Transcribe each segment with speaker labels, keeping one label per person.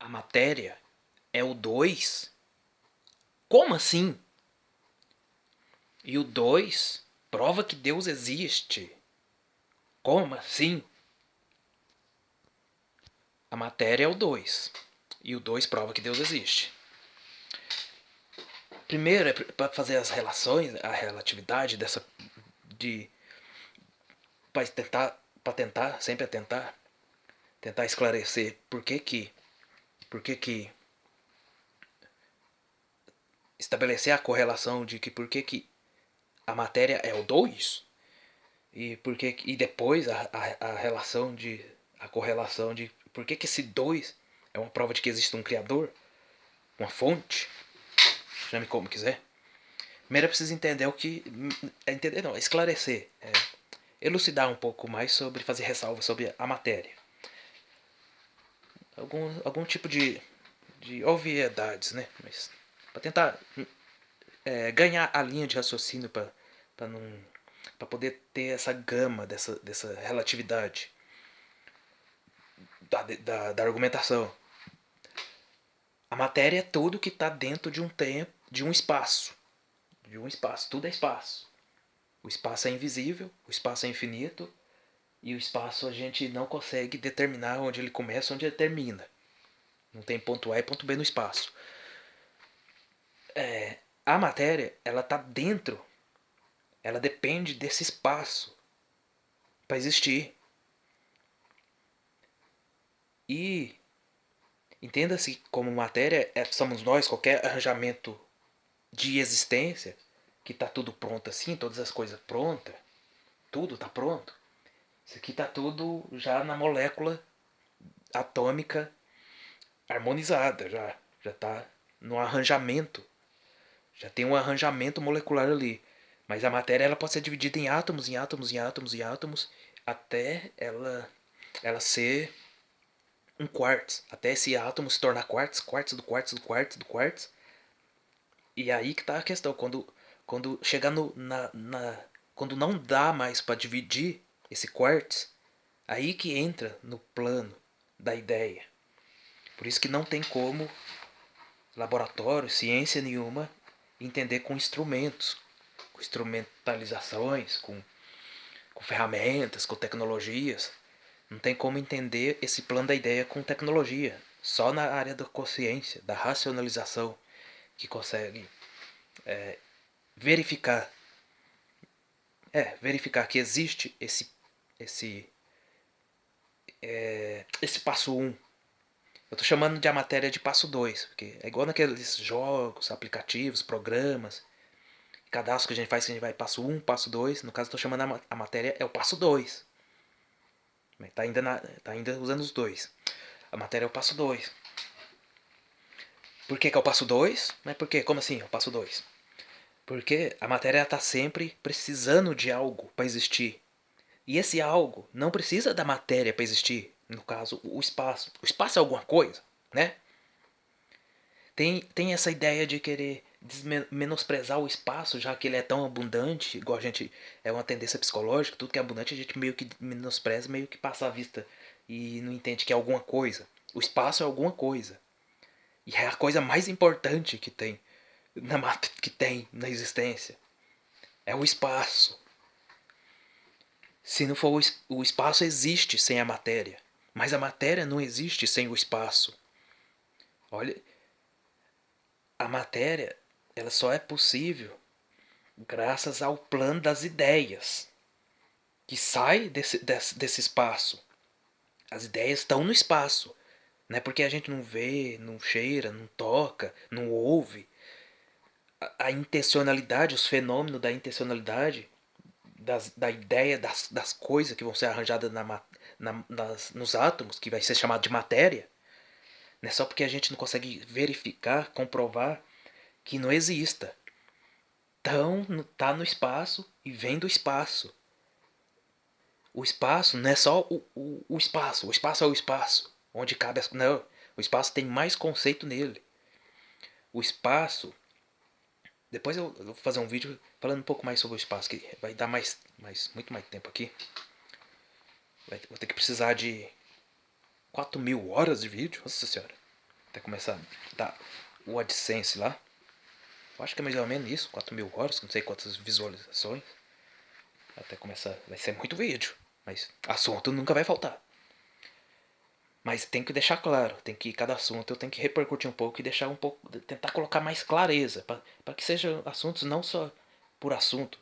Speaker 1: A matéria é o 2? Como assim? E o 2 prova que Deus existe. Como assim? A matéria é o 2 e o 2 prova que Deus existe. Primeiro é para fazer as relações, a relatividade dessa de para tentar sempre tentar esclarecer por que que estabelecer a correlação de que por que a matéria é o 2 e depois a relação de a correlação de por que esse 2 é uma prova de que existe um criador, uma fonte, chame como quiser. Primeiro é preciso entender o que entender não, esclarecer, elucidar um pouco mais sobre, fazer ressalvas sobre a matéria. Algum tipo de obviedades, né? Mas para tentar ganhar a linha de raciocínio para não para poder ter essa gama dessa relatividade da argumentação. A matéria é tudo que está dentro de um tempo, de um espaço. De um espaço. Tudo é espaço. O espaço é invisível, o espaço é infinito, e o espaço a gente não consegue determinar onde ele começa, onde ele termina. Não tem ponto A e ponto B no espaço. A matéria, ela está dentro, ela depende desse espaço para existir. E entenda-se como matéria somos nós, qualquer arranjamento de existência, que está tudo pronto assim, todas as coisas prontas, tudo está pronto. Isso aqui está tudo já na molécula atômica harmonizada, já está no arranjamento, já tem um arranjamento molecular ali. Mas a matéria ela pode ser dividida em átomos, em átomos, em átomos, em átomos, até ela ser um quartzo, até esse átomo se tornar quartzo, quartzo do quartzo do quartzo do quartzo. E aí que tá a questão, quando chegar quando não dá mais para dividir esse quartzo, aí que entra no plano da ideia. Por isso que não tem como laboratório, ciência nenhuma, entender com instrumentos, com instrumentalizações, com ferramentas, com tecnologias. Não tem como entender esse plano da ideia com tecnologia. Só na área da consciência, da racionalização, que consegue verificar, verificar que existe esse, esse passo um. Eu tô chamando de a matéria de passo 2 porque é igual naqueles jogos, aplicativos, programas, cadastro que a gente faz, que a gente vai passo um, passo 2. No caso, eu tô chamando a matéria é o passo 2. Tá ainda usando os dois. A matéria é o passo 2. Por que é o passo 2? Mas por quê? Como assim é o passo 2? Porque a matéria está sempre precisando de algo para existir. E esse algo não precisa da matéria para existir. No caso, o espaço. O espaço é alguma coisa, né? Tem essa ideia de querer menosprezar o espaço, já que ele é tão abundante, igual a gente. É uma tendência psicológica, tudo que é abundante a gente meio que menospreza, meio que passa a vista e não entende que é alguma coisa. O espaço é alguma coisa. E é a coisa mais importante que tem na existência. É o espaço. Se não for o espaço existe sem a matéria, mas a matéria não existe sem o espaço. Olha, a matéria ela só é possível graças ao plano das ideias que sai desse espaço. As ideias estão no espaço. Não é porque a gente não vê, não cheira, não toca, não ouve. A intencionalidade, os fenômenos da intencionalidade, da ideia das coisas que vão ser arranjadas nos átomos, que vai ser chamado de matéria, não é só porque a gente não consegue verificar, comprovar que não exista. Então, tá no espaço e vem do espaço. O espaço não é só o espaço. O espaço é o espaço. Onde cabe as. Não. O espaço tem mais conceito nele. O espaço. Depois eu vou fazer um vídeo falando um pouco mais sobre o espaço, que vai dar muito mais tempo aqui. Vou ter que precisar de 4.000 horas de vídeo. Nossa senhora. Até começar a dar o AdSense lá. Eu acho que é mais ou menos isso, 4.000 horas, não sei quantas visualizações. Até começar, vai ser muito vídeo, mas assunto nunca vai faltar. Mas tem que deixar claro, tem que cada assunto eu tenho que repercutir um pouco e deixar um pouco, tentar colocar mais clareza, para que sejam assuntos não só por assunto,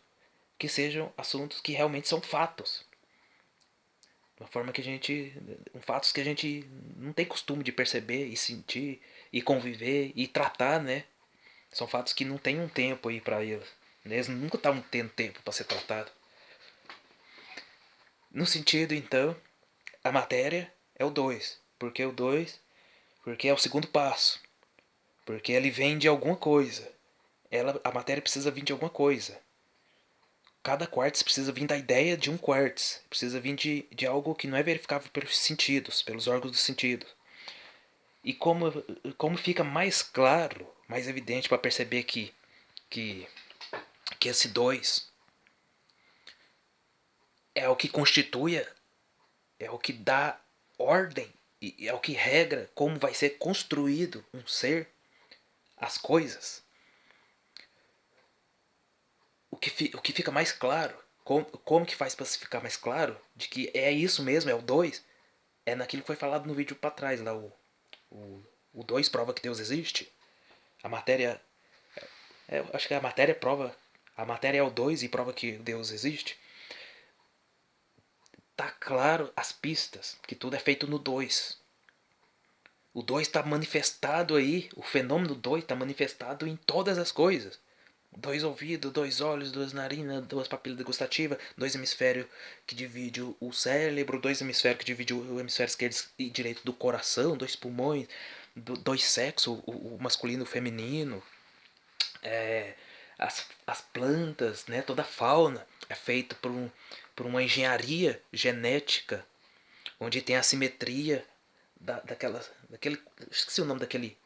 Speaker 1: que sejam assuntos que realmente são fatos. Uma forma que a gente, fatos que a gente não tem costume de perceber e sentir e conviver e tratar, né? São fatos que não tem um tempo aí para eles. Eles nunca estavam tendo tempo para ser tratado. No sentido, então, a matéria é o 2. Por que o 2? Porque é o segundo passo. Porque ele vem de alguma coisa. A matéria precisa vir de alguma coisa. Cada quartz precisa vir da ideia de um quartz. Precisa vir de algo que não é verificável pelos sentidos, pelos órgãos dos sentidos. E como fica mais claro, mais evidente para perceber que, que esse 2 é o que constitui, é o que dá ordem e é o que regra como vai ser construído um ser, as coisas. O que fica mais claro, como que faz para se ficar mais claro de que é isso mesmo, é o 2, é naquilo que foi falado no vídeo para trás lá, o 2 prova que Deus existe. A matéria, acho que a matéria prova, a matéria é o 2 e prova que Deus existe. Tá claro as pistas, que tudo é feito no 2. O 2 está manifestado aí, o fenômeno 2 está manifestado em todas as coisas. Dois ouvidos, dois olhos, duas narinas, duas papilas gustativas, dois hemisférios que dividem o cérebro, dois hemisférios que dividem o hemisfério esquerdo e direito do coração, dois pulmões, dois sexos, o masculino e o feminino, as plantas, né, toda a fauna é feita por uma engenharia genética, onde tem a simetria daquele, esqueci o nome daquele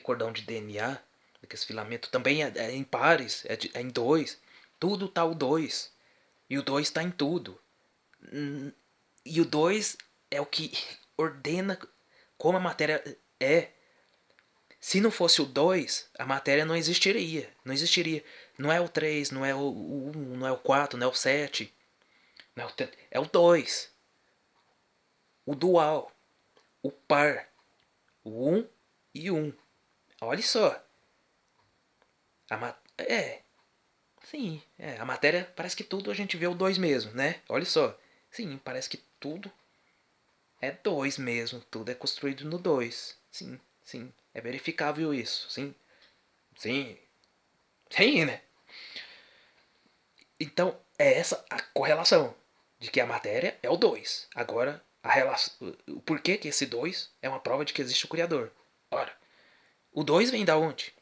Speaker 1: cordão de DNA, daquele filamento, também é em pares, é em dois, tudo tá o dois, e o dois tá em tudo, e o dois é o que ordena como a matéria é. Se não fosse o 2 a matéria não existiria. Não existiria. Não é o 3 não é o 1, não é o 4 não é o 7. Não é, é o 2. O dual. O par. O 1 e 1. Olha só. É. Sim. A matéria parece que tudo a gente vê o 2 mesmo, né? Olha só. Sim, parece que tudo é 2 mesmo. Tudo é construído no 2. Sim, sim. É verificável isso. Sim. Sim. Sim, né? Então, é essa a correlação de que a matéria é o 2. Agora, a relação, o porquê que esse 2 é uma prova de que existe o Criador. Ora, o 2 vem da onde?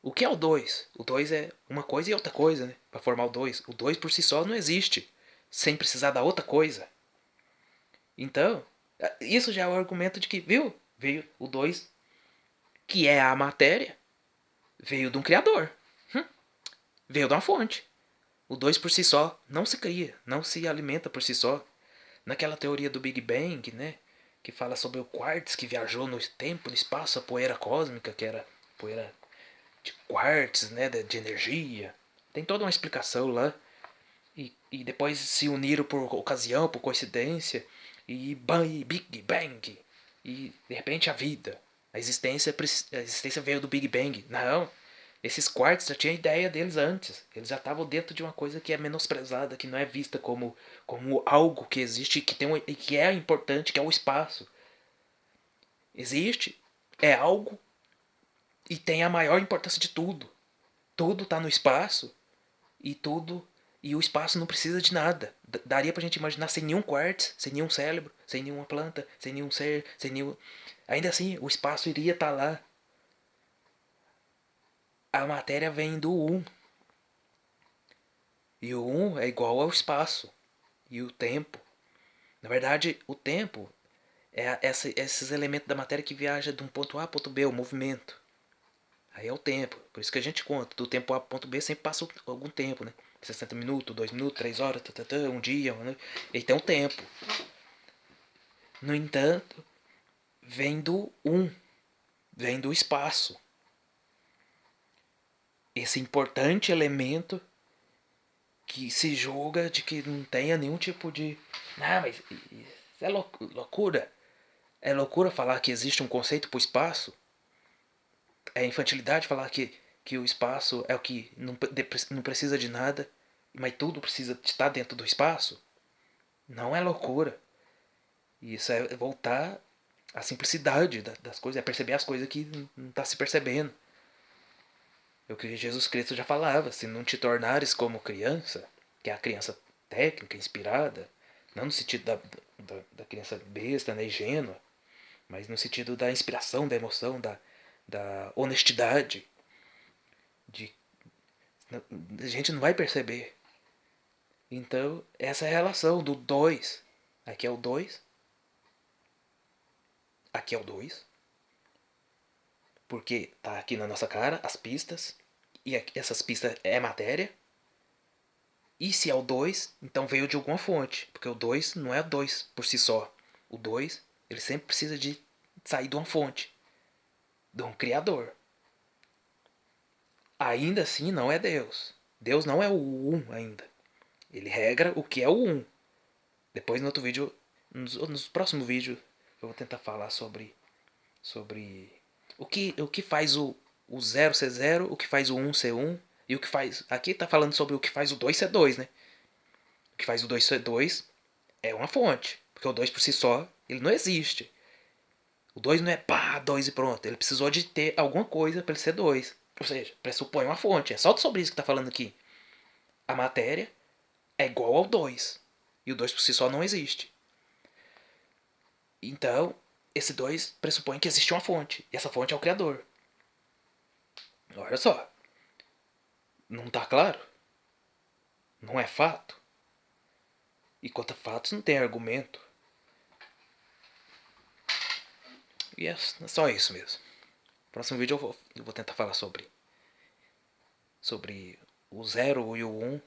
Speaker 1: O que é o 2? O 2 é uma coisa e outra coisa, né? Para formar o 2. O 2 por si só não existe, sem precisar da outra coisa. Então, isso já é o argumento de que, viu? Veio o 2, que é a matéria, veio de um Criador. Veio de uma fonte. O 2 por si só não se cria, não se alimenta por si só. Naquela teoria do Big Bang, né? Que fala sobre o quartz que viajou no tempo, no espaço, a poeira cósmica, que era poeira de quartz, né? De energia. Tem toda uma explicação lá. E depois se uniram por ocasião, por coincidência. E Big Bang. E de repente a vida. A existência veio do Big Bang. Não. Esses quartos já tinha ideia deles antes. Eles já estavam dentro de uma coisa que é menosprezada, que não é vista como algo que existe e que é importante, que é o espaço. Existe, é algo e tem a maior importância de tudo. Tudo está no espaço e tudo e o espaço não precisa de nada. Daria pra gente imaginar sem nenhum quartzo, sem nenhum cérebro, sem nenhuma planta, sem nenhum ser, sem nenhum. Ainda assim, o espaço iria estar lá. A matéria vem do um. E o um é igual ao espaço e o tempo. Na verdade, o tempo é esses elementos da matéria que viaja de um ponto A a ponto B, o movimento. Aí é o tempo. Por isso que a gente conta. Do tempo A para o ponto B sempre passa algum tempo, né? 60 minutos, 2 minutos, 3 horas, um dia. Né? E tem um tempo. No entanto, vem do um. vem do espaço. Esse importante elemento que se julga de que não tenha nenhum tipo de... Não, mas isso é loucura. É loucura falar que existe um conceito para o espaço. É infantilidade falar que o espaço é o que não precisa de nada, mas tudo precisa estar dentro do espaço. Não é loucura. Isso é voltar à simplicidade das coisas, é perceber as coisas que não está se percebendo. É o que Jesus Cristo já falava: se não te tornares como criança, que é a criança técnica, inspirada, não no sentido da criança besta, né, ingênua, mas no sentido da inspiração, da emoção, da honestidade, de a gente não vai perceber. Então, essa é a relação do 2. Aqui é o 2, aqui é o 2, porque tá aqui na nossa cara as pistas, e essas pistas é matéria. E se é o 2, então veio de alguma fonte, porque o 2 não é 2 por si só. O 2, ele sempre precisa de sair de uma fonte, de um criador. Ainda assim, não é Deus. Deus não é o 1 ainda. Ele regra o que é o 1. Depois no outro vídeo, nos próximos vídeos, eu vou tentar falar sobre o que faz o 0 ser 0, o que faz o 1 ser 1, e o que faz... Aqui tá falando sobre o que faz o 2 ser 2, né? O que faz o 2 ser 2 é uma fonte, porque o 2 por si só, ele não existe. O 2 não é pá, 2 e pronto. Ele precisou de ter alguma coisa para ele ser 2. Ou seja, pressupõe uma fonte. É só sobre isso que tá falando aqui. A matéria é igual ao 2. E o 2 por si só não existe. Então, esse 2 pressupõe que existe uma fonte. E essa fonte é o Criador. Olha só. Não tá claro? Não é fato? E quanto a fatos, não tem argumento. E é só isso mesmo. No próximo vídeo eu vou tentar falar sobre o 0 e o 1,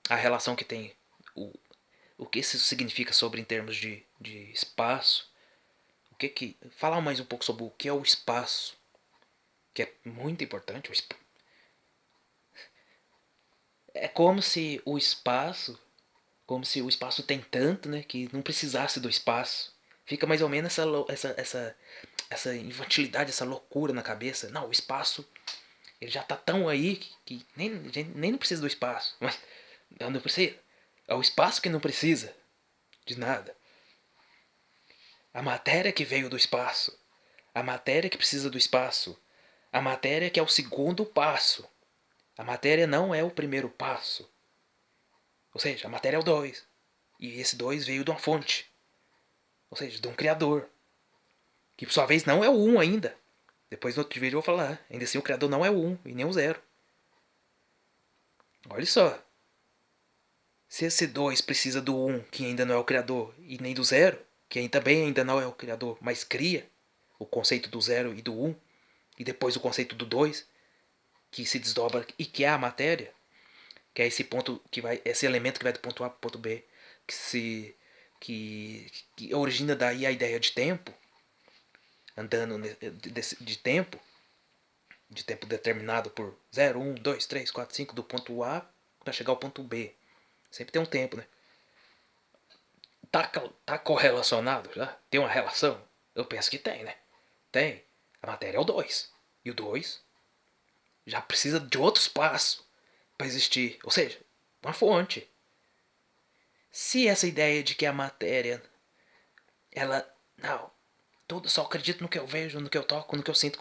Speaker 1: a relação que tem, o que isso significa sobre em termos de espaço, falar mais um pouco sobre o que é o espaço, que é muito importante. É como se o espaço tem tanto, né, que não precisasse do espaço. Fica mais ou menos essa infantilidade, essa loucura na cabeça. Não, o espaço ele já tá tão aí que nem não precisa do espaço. Mas não precisa. É o espaço que não precisa de nada. A matéria que veio do espaço. A matéria que precisa do espaço. A matéria que é o segundo passo. A matéria não é o primeiro passo. Ou seja, a matéria é o 2. E esse 2 veio de uma fonte. Ou seja, de um criador. Que por sua vez não é o 1 ainda. Depois no outro vídeo eu vou falar. Ainda assim o criador não é o 1 e nem o 0. Olha só. Se esse 2 precisa do 1, que ainda não é o criador, e nem do 0, que também ainda não é o criador, mas cria o conceito do 0 e do 1, e depois o conceito do 2, que se desdobra e que é a matéria, que é esse ponto esse elemento que vai do ponto A para o ponto B, que origina daí a ideia de tempo, andando de tempo determinado por 0, 1, 2, 3, 4, 5 do ponto A para chegar ao ponto B. Sempre tem um tempo, né? Tá correlacionado já? Tem uma relação? Eu penso que tem, né? Tem. A matéria é o 2. E o 2 já precisa de outro espaço para existir. Ou seja, uma fonte. Se essa ideia de que a matéria, ela. Não. Tudo só acredito no que eu vejo, no que eu toco, no que eu sinto.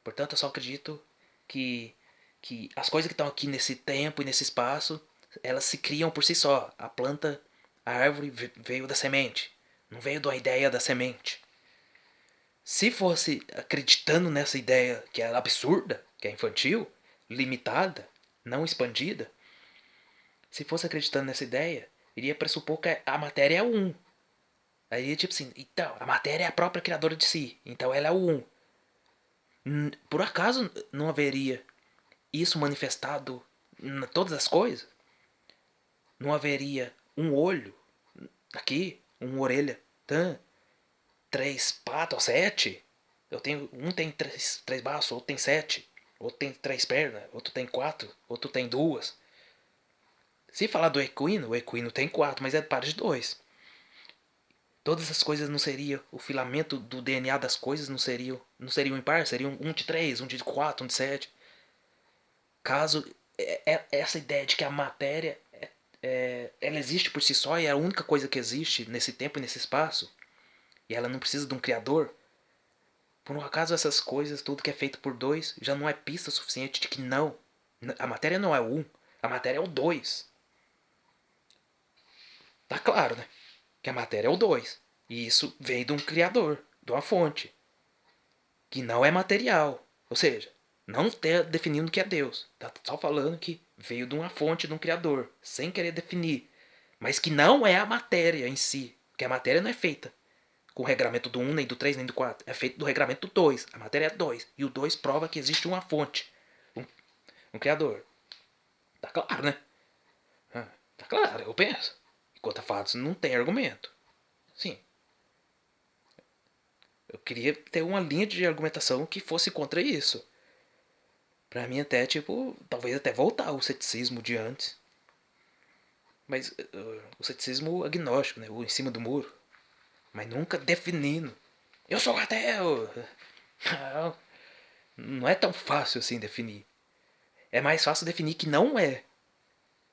Speaker 1: Portanto, eu só acredito que, que as coisas que estão aqui nesse tempo e nesse espaço, elas se criam por si só. A planta, a árvore veio da semente. Não veio de uma ideia da semente. Se fosse acreditando nessa ideia que é absurda, que é infantil, limitada, não expandida, se fosse acreditando nessa ideia, iria pressupor que a matéria é o 1. Aí iria tipo assim, então, a matéria é a própria criadora de si, então ela é o 1. Por acaso não haveria isso manifestado em todas as coisas? Não haveria um olho aqui, uma orelha, três patas, 7? Eu tenho, um tem três braços, outro tem sete, outro tem três pernas, outro tem quatro, outro tem duas. Se falar do equino, o equino tem quatro, mas é par de dois. Todas as coisas não seriam, o filamento do DNA das coisas não seriam impar, seriam um de três, um de quatro, um de sete. Caso essa ideia de que a matéria ela existe por si só e é a única coisa que existe nesse tempo e nesse espaço, e ela não precisa de um criador, por um acaso essas coisas, tudo que é feito por dois, já não é pista suficiente de que não. A matéria não é o um, a matéria é o dois. Tá claro, né? Que a matéria é o dois. E isso vem de um criador, de uma fonte, que não é material. Ou seja, não está definindo que é Deus. Tá só falando que veio de uma fonte, de um criador, sem querer definir. Mas que não é a matéria em si. Porque a matéria não é feita com o regramento do um nem do 3 nem do 4. É feito do regramento do 2. A matéria é 2. E o 2 prova que existe uma fonte. Um, um criador. Tá claro, né? Tá claro, eu penso. Enquanto a fatos não tem argumento. Sim. Eu queria ter uma linha de argumentação que fosse contra isso. Pra mim até, tipo, talvez até voltar o ceticismo de antes. Mas o ceticismo agnóstico, né? O em cima do muro. Mas nunca definindo. Eu sou ateu! Não, não é tão fácil assim definir. É mais fácil definir que não é.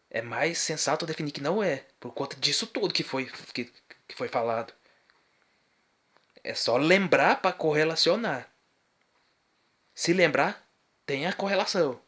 Speaker 1: É mais sensato definir que não é. Por conta disso tudo que foi falado. É só lembrar para correlacionar. Se lembrar, tem a correlação.